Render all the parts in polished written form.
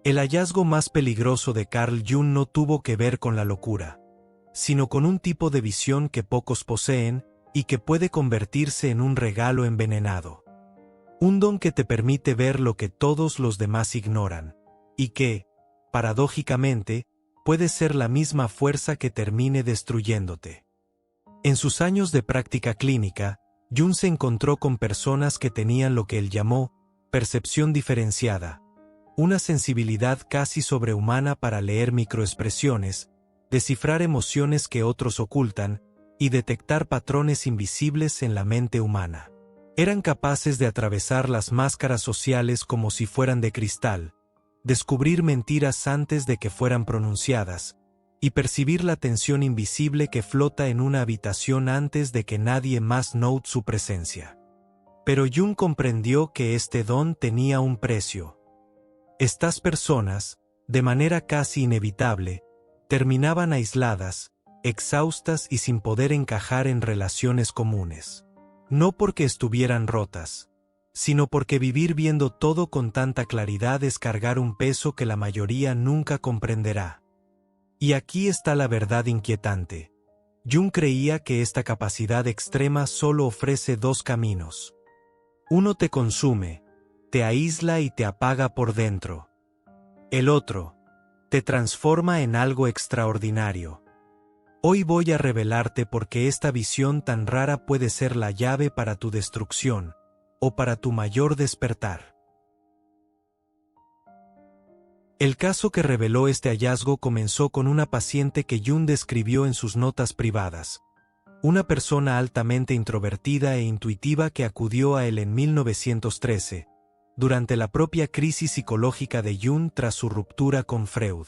El hallazgo más peligroso de Carl Jung no tuvo que ver con la locura, sino con un tipo de visión que pocos poseen y que puede convertirse en un regalo envenenado. Un don que te permite ver lo que todos los demás ignoran, y que, paradójicamente, puede ser la misma fuerza que termine destruyéndote. En sus años de práctica clínica, Jung se encontró con personas que tenían lo que él llamó percepción diferenciada, una sensibilidad casi sobrehumana para leer microexpresiones, descifrar emociones que otros ocultan y detectar patrones invisibles en la mente humana. Eran capaces de atravesar las máscaras sociales como si fueran de cristal, descubrir mentiras antes de que fueran pronunciadas, y percibir la tensión invisible que flota en una habitación antes de que nadie más note su presencia. Pero Jung comprendió que este don tenía un precio. Estas personas, de manera casi inevitable, terminaban aisladas, exhaustas y sin poder encajar en relaciones comunes. No porque estuvieran rotas, sino porque vivir viendo todo con tanta claridad es cargar un peso que la mayoría nunca comprenderá. Y aquí está la verdad inquietante. Jung creía que esta capacidad extrema solo ofrece dos caminos. Uno te consume, te aísla y te apaga por dentro. El otro, te transforma en algo extraordinario. Hoy voy a revelarte por qué esta visión tan rara puede ser la llave para tu destrucción, o para tu mayor despertar. El caso que reveló este hallazgo comenzó con una paciente que Jung describió en sus notas privadas. Una persona altamente introvertida e intuitiva que acudió a él en 1913, durante la propia crisis psicológica de Jung tras su ruptura con Freud.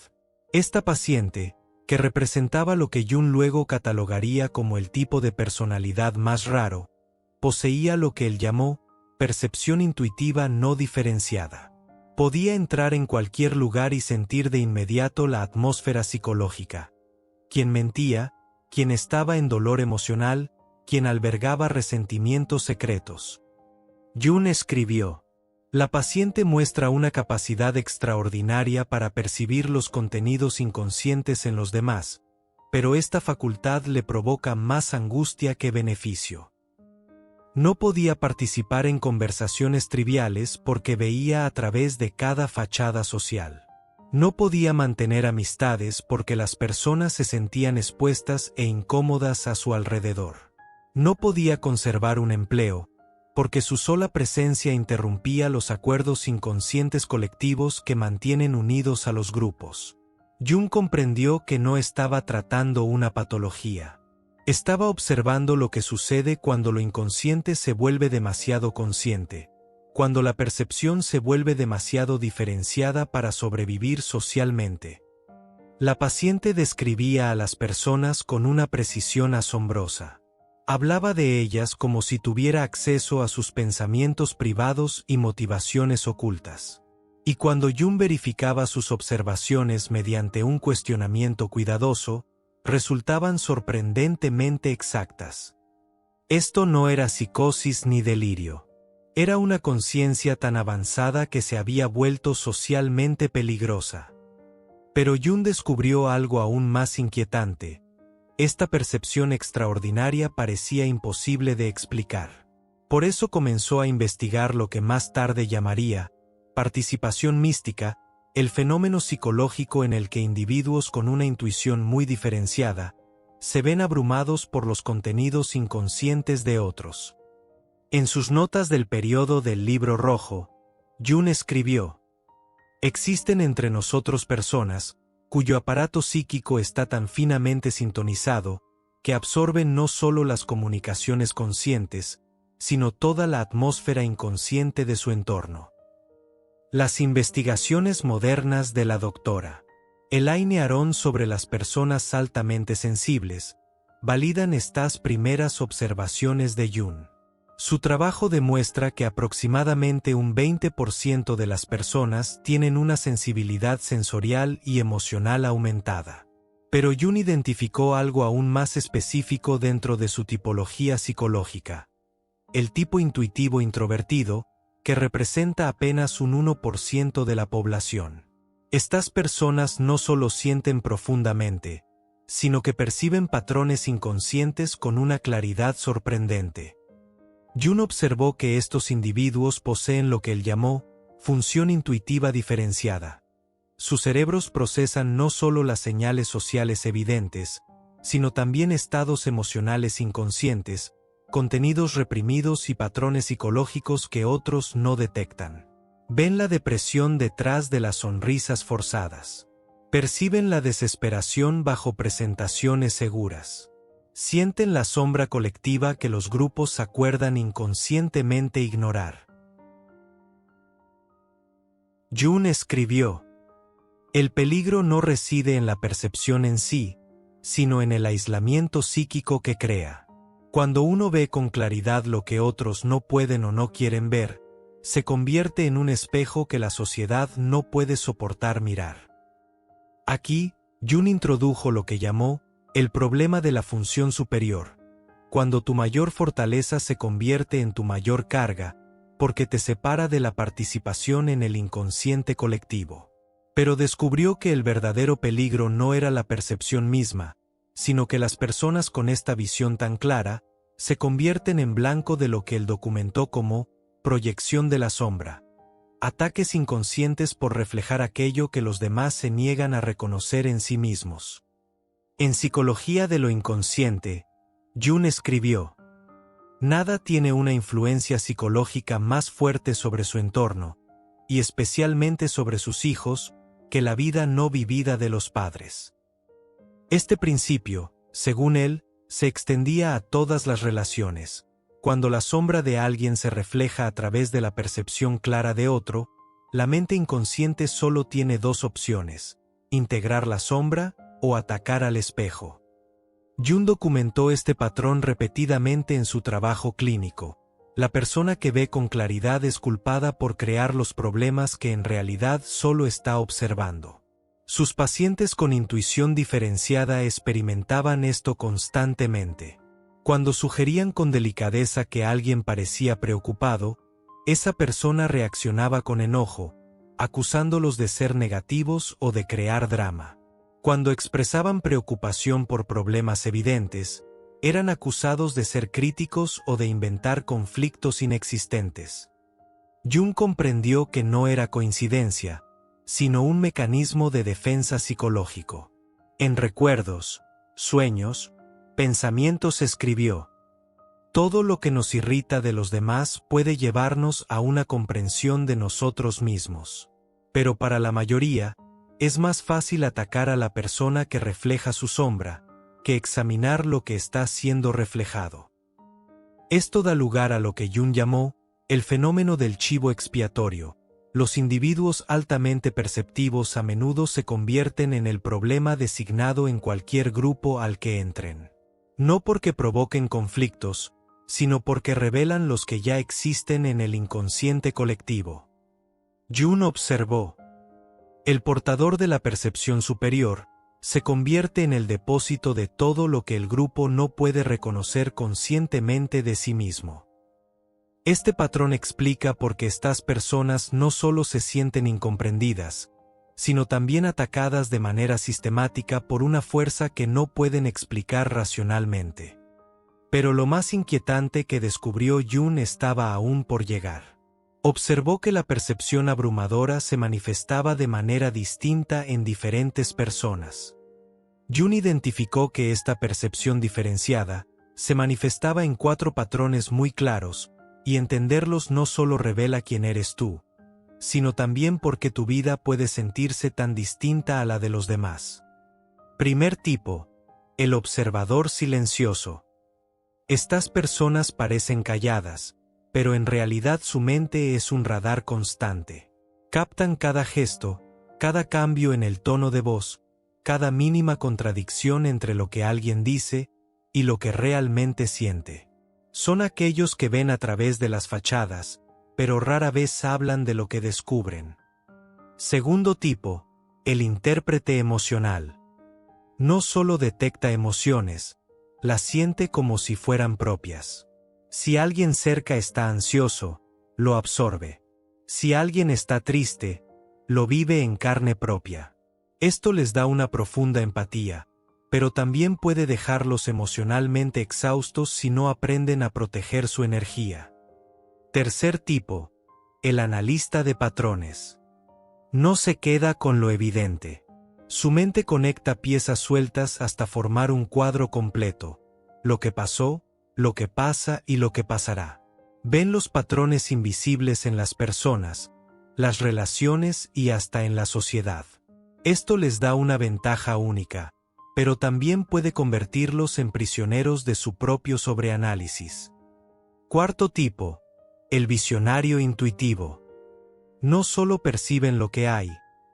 Esta paciente, que representaba lo que Jung luego catalogaría como el tipo de personalidad más raro, poseía lo que él llamó percepción intuitiva no diferenciada. Podía entrar en cualquier lugar y sentir de inmediato la atmósfera psicológica. Quien mentía, quien estaba en dolor emocional, quien albergaba resentimientos secretos. Jung escribió: la paciente muestra una capacidad extraordinaria para percibir los contenidos inconscientes en los demás, pero esta facultad le provoca más angustia que beneficio. No podía participar en conversaciones triviales porque veía a través de cada fachada social. No podía mantener amistades porque las personas se sentían expuestas e incómodas a su alrededor. No podía conservar un empleo, porque su sola presencia interrumpía los acuerdos inconscientes colectivos que mantienen unidos a los grupos. Jung comprendió que no estaba tratando una patología. Estaba observando lo que sucede cuando lo inconsciente se vuelve demasiado consciente, cuando la percepción se vuelve demasiado diferenciada para sobrevivir socialmente. La paciente describía a las personas con una precisión asombrosa. Hablaba de ellas como si tuviera acceso a sus pensamientos privados y motivaciones ocultas. Y cuando Jung verificaba sus observaciones mediante un cuestionamiento cuidadoso, resultaban sorprendentemente exactas. Esto no era psicosis ni delirio. Era una conciencia tan avanzada que se había vuelto socialmente peligrosa. Pero Jung descubrió algo aún más inquietante. Esta percepción extraordinaria parecía imposible de explicar. Por eso comenzó a investigar lo que más tarde llamaría participación mística, el fenómeno psicológico en el que individuos con una intuición muy diferenciada se ven abrumados por los contenidos inconscientes de otros. En sus notas del periodo del Libro Rojo, Jung escribió: existen entre nosotros personas cuyo aparato psíquico está tan finamente sintonizado que absorben no solo las comunicaciones conscientes, sino toda la atmósfera inconsciente de su entorno. Las investigaciones modernas de la doctora Elaine Aron sobre las personas altamente sensibles validan estas primeras observaciones de Jung. Su trabajo demuestra que aproximadamente un 20% de las personas tienen una sensibilidad sensorial y emocional aumentada. Pero Jung identificó algo aún más específico dentro de su tipología psicológica: el tipo intuitivo introvertido, que representa apenas un 1% de la población. Estas personas no solo sienten profundamente, sino que perciben patrones inconscientes con una claridad sorprendente. Jung observó que estos individuos poseen lo que él llamó función intuitiva diferenciada. Sus cerebros procesan no solo las señales sociales evidentes, sino también estados emocionales inconscientes, contenidos reprimidos y patrones psicológicos que otros no detectan. Ven la depresión detrás de las sonrisas forzadas. Perciben la desesperación bajo presentaciones seguras. Sienten la sombra colectiva que los grupos acuerdan inconscientemente ignorar. Jung escribió: el peligro no reside en la percepción en sí, sino en el aislamiento psíquico que crea. Cuando uno ve con claridad lo que otros no pueden o no quieren ver, se convierte en un espejo que la sociedad no puede soportar mirar. Aquí, Jung introdujo lo que llamó el problema de la función superior, cuando tu mayor fortaleza se convierte en tu mayor carga, porque te separa de la participación en el inconsciente colectivo. Pero descubrió que el verdadero peligro no era la percepción misma, sino que las personas con esta visión tan clara se convierten en blanco de lo que él documentó como proyección de la sombra, ataques inconscientes por reflejar aquello que los demás se niegan a reconocer en sí mismos. En Psicología de lo Inconsciente, Jung escribió: nada tiene una influencia psicológica más fuerte sobre su entorno, y especialmente sobre sus hijos, que la vida no vivida de los padres. Este principio, según él, se extendía a todas las relaciones. Cuando la sombra de alguien se refleja a través de la percepción clara de otro, la mente inconsciente solo tiene dos opciones: integrar la sombra o atacar al espejo. Jung documentó este patrón repetidamente en su trabajo clínico. La persona que ve con claridad es culpada por crear los problemas que en realidad solo está observando. Sus pacientes con intuición diferenciada experimentaban esto constantemente. Cuando sugerían con delicadeza que alguien parecía preocupado, esa persona reaccionaba con enojo, acusándolos de ser negativos o de crear drama. Cuando expresaban preocupación por problemas evidentes, eran acusados de ser críticos o de inventar conflictos inexistentes. Jung comprendió que no era coincidencia, sino un mecanismo de defensa psicológico. En Recuerdos, Sueños, Pensamientos escribió: todo lo que nos irrita de los demás puede llevarnos a una comprensión de nosotros mismos. Pero para la mayoría, es más fácil atacar a la persona que refleja su sombra, que examinar lo que está siendo reflejado. Esto da lugar a lo que Jung llamó el fenómeno del chivo expiatorio. Los individuos altamente perceptivos a menudo se convierten en el problema designado en cualquier grupo al que entren. No porque provoquen conflictos, sino porque revelan los que ya existen en el inconsciente colectivo. Jung observó: el portador de la percepción superior se convierte en el depósito de todo lo que el grupo no puede reconocer conscientemente de sí mismo. Este patrón explica por qué estas personas no solo se sienten incomprendidas, sino también atacadas de manera sistemática por una fuerza que no pueden explicar racionalmente. Pero lo más inquietante que descubrió Jung estaba aún por llegar. Observó que la percepción abrumadora se manifestaba de manera distinta en diferentes personas. Jung identificó que esta percepción diferenciada se manifestaba en 4 patrones muy claros, y entenderlos no solo revela quién eres tú, sino también por qué tu vida puede sentirse tan distinta a la de los demás. Primer tipo: el observador silencioso. Estas personas parecen calladas, pero en realidad su mente es un radar constante. Captan cada gesto, cada cambio en el tono de voz, cada mínima contradicción entre lo que alguien dice y lo que realmente siente. Son aquellos que ven a través de las fachadas, pero rara vez hablan de lo que descubren. Segundo tipo: el intérprete emocional. No solo detecta emociones, las siente como si fueran propias. Si alguien cerca está ansioso, lo absorbe. Si alguien está triste, lo vive en carne propia. Esto les da una profunda empatía, pero también puede dejarlos emocionalmente exhaustos si no aprenden a proteger su energía. Tercer tipo, el analista de patrones. No se queda con lo evidente. Su mente conecta piezas sueltas hasta formar un cuadro completo. Lo que pasó, lo que pasa y lo que pasará. Ven los patrones invisibles en las personas, las relaciones y hasta en la sociedad. Esto les da una ventaja única, pero también puede convertirlos en prisioneros de su propio sobreanálisis. Cuarto tipo, el visionario intuitivo. No solo perciben lo que hay,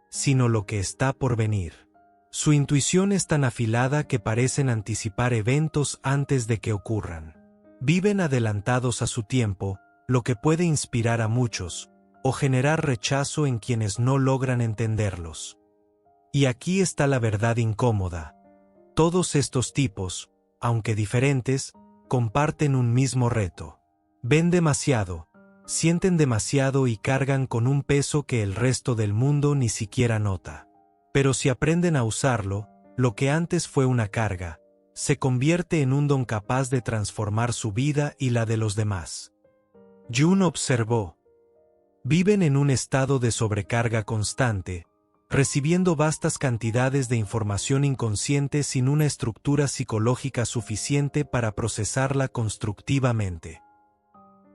sino lo que está por venir. Su intuición es tan afilada que parecen anticipar eventos antes de que ocurran. Viven adelantados a su tiempo, lo que puede inspirar a muchos, o generar rechazo en quienes no logran entenderlos. Y aquí está la verdad incómoda. Todos estos tipos, aunque diferentes, comparten un mismo reto. Ven demasiado, sienten demasiado y cargan con un peso que el resto del mundo ni siquiera nota. Pero si aprenden a usarlo, lo que antes fue una carga, se convierte en un don capaz de transformar su vida y la de los demás. Jung observó: viven en un estado de sobrecarga constante, recibiendo vastas cantidades de información inconsciente sin una estructura psicológica suficiente para procesarla constructivamente.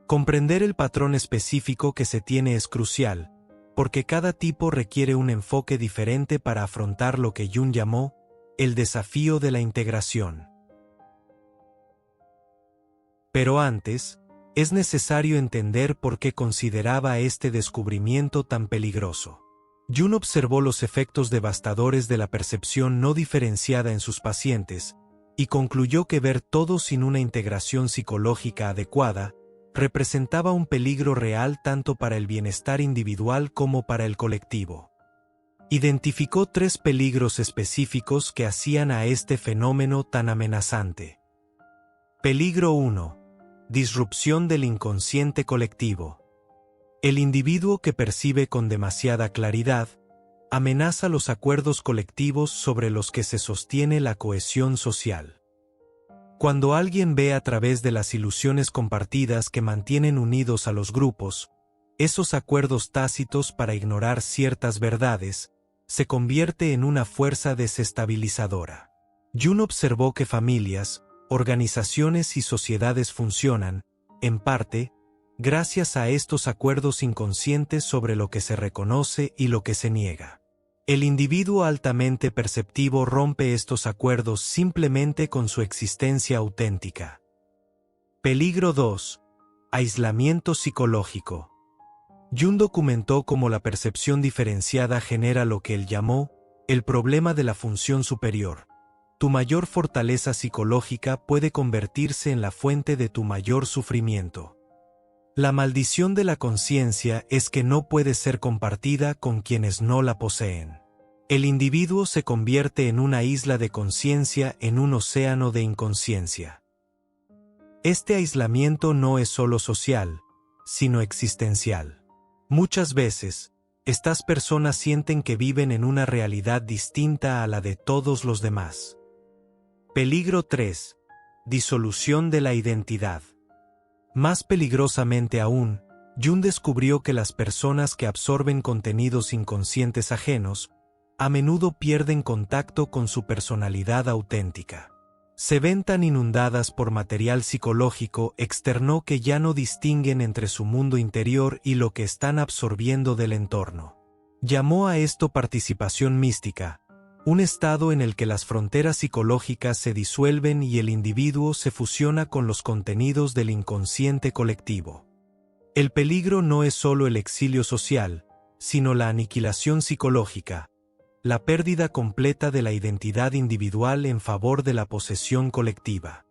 Comprender el patrón específico que se tiene es crucial, porque cada tipo requiere un enfoque diferente para afrontar lo que Jung llamó el desafío de la integración. Pero antes, es necesario entender por qué consideraba este descubrimiento tan peligroso. Jung observó los efectos devastadores de la percepción no diferenciada en sus pacientes, y concluyó que ver todo sin una integración psicológica adecuada representaba un peligro real tanto para el bienestar individual como para el colectivo. Identificó 3 peligros específicos que hacían a este fenómeno tan amenazante. Peligro 1. Disrupción del inconsciente colectivo. El individuo que percibe con demasiada claridad amenaza los acuerdos colectivos sobre los que se sostiene la cohesión social. Cuando alguien ve a través de las ilusiones compartidas que mantienen unidos a los grupos, esos acuerdos tácitos para ignorar ciertas verdades, se convierte en una fuerza desestabilizadora. Jung observó que familias, organizaciones y sociedades funcionan, en parte, gracias a estos acuerdos inconscientes sobre lo que se reconoce y lo que se niega. El individuo altamente perceptivo rompe estos acuerdos simplemente con su existencia auténtica. Peligro 2. Aislamiento psicológico. Jung documentó cómo la percepción diferenciada genera lo que él llamó el problema de la función superior. Tu mayor fortaleza psicológica puede convertirse en la fuente de tu mayor sufrimiento. La maldición de la conciencia es que no puede ser compartida con quienes no la poseen. El individuo se convierte en una isla de conciencia en un océano de inconsciencia. Este aislamiento no es solo social, sino existencial. Muchas veces, estas personas sienten que viven en una realidad distinta a la de todos los demás. Peligro 3. Disolución de la identidad. Más peligrosamente aún, Jung descubrió que las personas que absorben contenidos inconscientes ajenos, a menudo pierden contacto con su personalidad auténtica. Se ven tan inundadas por material psicológico externo que ya no distinguen entre su mundo interior y lo que están absorbiendo del entorno. Llamó a esto participación mística, un estado en el que las fronteras psicológicas se disuelven y el individuo se fusiona con los contenidos del inconsciente colectivo. El peligro no es solo el exilio social, sino la aniquilación psicológica, la pérdida completa de la identidad individual en favor de la posesión colectiva.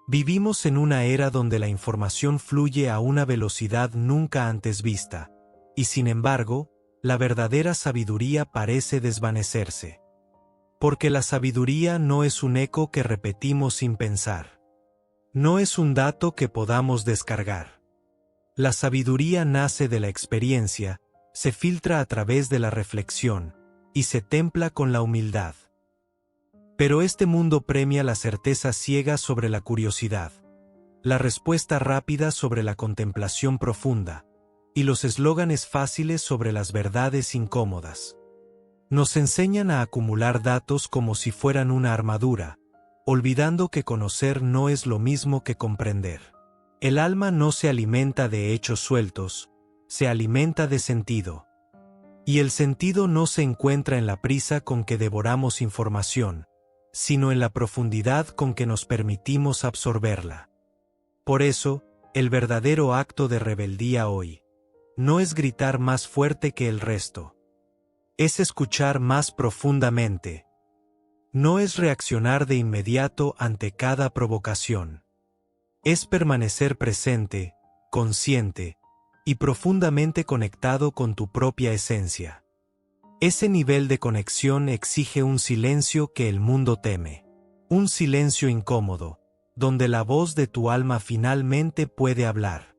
Vivimos en una era donde la información fluye a una velocidad nunca antes vista, y sin embargo, la verdadera sabiduría parece desvanecerse. Porque la sabiduría no es un eco que repetimos sin pensar. No es un dato que podamos descargar. La sabiduría nace de la experiencia, se filtra a través de la reflexión, y se templa con la humildad. Pero este mundo premia la certeza ciega sobre la curiosidad, la respuesta rápida sobre la contemplación profunda, y los eslóganes fáciles sobre las verdades incómodas. Nos enseñan a acumular datos como si fueran una armadura, olvidando que conocer no es lo mismo que comprender. El alma no se alimenta de hechos sueltos, se alimenta de sentido. Y el sentido no se encuentra en la prisa con que devoramos información, sino en la profundidad con que nos permitimos absorberla. Por eso, el verdadero acto de rebeldía hoy no es gritar más fuerte que el resto. Es escuchar más profundamente. No es reaccionar de inmediato ante cada provocación. Es permanecer presente, consciente y profundamente conectado con tu propia esencia. Ese nivel de conexión exige un silencio que el mundo teme. Un silencio incómodo, donde la voz de tu alma finalmente puede hablar.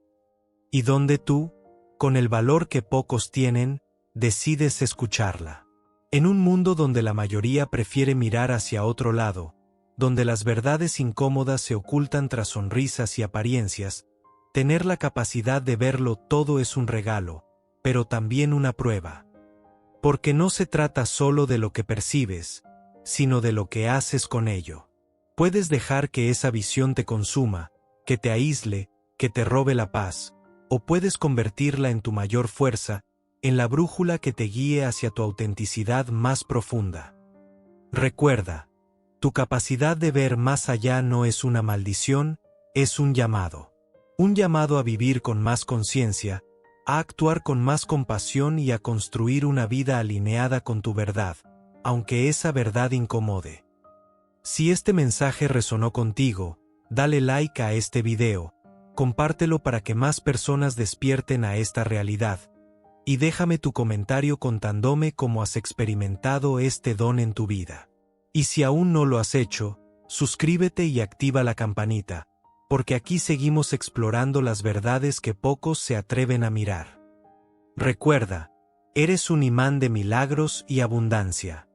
Y donde tú, con el valor que pocos tienen, decides escucharla. En un mundo donde la mayoría prefiere mirar hacia otro lado, donde las verdades incómodas se ocultan tras sonrisas y apariencias, tener la capacidad de verlo todo es un regalo, pero también una prueba. Porque no se trata solo de lo que percibes, sino de lo que haces con ello. Puedes dejar que esa visión te consuma, que te aísle, que te robe la paz, o puedes convertirla en tu mayor fuerza, en la brújula que te guíe hacia tu autenticidad más profunda. Recuerda, tu capacidad de ver más allá no es una maldición, es un llamado. Un llamado a vivir con más conciencia, a actuar con más compasión y a construir una vida alineada con tu verdad, aunque esa verdad incomode. Si este mensaje resonó contigo, dale like a este video, compártelo para que más personas despierten a esta realidad, y déjame tu comentario contándome cómo has experimentado este don en tu vida. Y si aún no lo has hecho, suscríbete y activa la campanita, porque aquí seguimos explorando las verdades que pocos se atreven a mirar. Recuerda, eres un imán de milagros y abundancia.